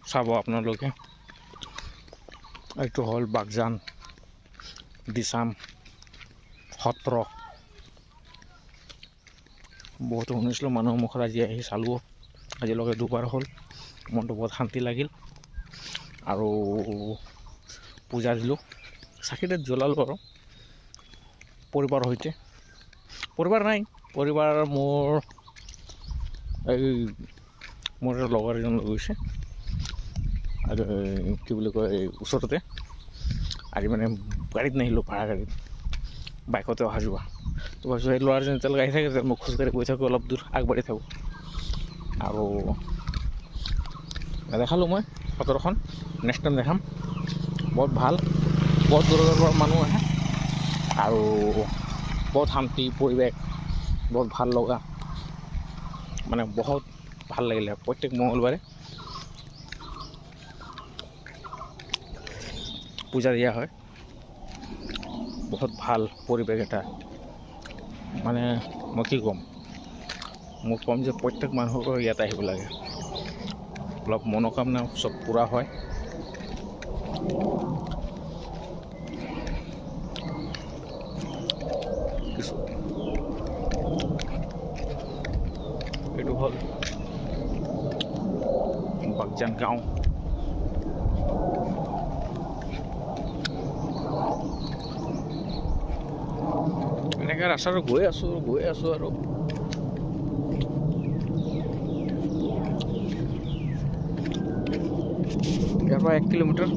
চাব আপোনালোকে। এইটো হ'ল বাগজান দিচাম সত্ৰ। বহুতো শুনিছিলোঁ মানুহৰ মুখত, আজি আহি চালোঁ। আজিলৈকে দুবাৰ হ'ল, মনটো বহুত শান্তি লাগিল। আৰু পূজা দিলোঁ, চাকি তাত জ্বলালোঁ আৰু পৰিবাৰৰ সৈতে। পৰিবাৰ নাই, পৰিবাৰ মোৰ লগৰ এজন লৈ গৈছে, আৰু কি বুলি কয় ওচৰতে। আজি মানে গাড়ীত নাহিলোঁ, ভাড়া গাড়ীত, বাইকতে অহা যোৱা। তো ভাবিছোঁ এই ল'ৰাজন এতিয়ালৈকে আহি থাকে, মই খোজকাঢ়ি গৈ থাকোঁ, অলপ দূৰ আগবাঢ়ি থাকোঁ। আৰু দেখালোঁ মই সত্ৰখন, নেক্সট টাইম দেখাম। বহুত ভাল, বহুত দূৰৰ পৰা মানুহ আহে, আৰু বহুত শান্তি পৰিৱেশ, বহুত ভাল লগা, মানে বহুত ভাল লাগিলে। প্ৰত্যেক মঙলবাৰে পূজা দিয়া হয়, বহুত ভাল পৰিৱেশ এটা। মানে মই কি ক'ম, মই ক'ম যে প্ৰত্যেক মানুহৰ ইয়াত আহিব লাগে, অলপ মনোকামনা চব পূৰা হয়। এইটো হ'ল বাগজান গাঁও। এনেকৈ ৰাস্তাটো গৈ আছোঁ আৰু ইয়াৰ পৰা 1 কিলোমিটাৰ।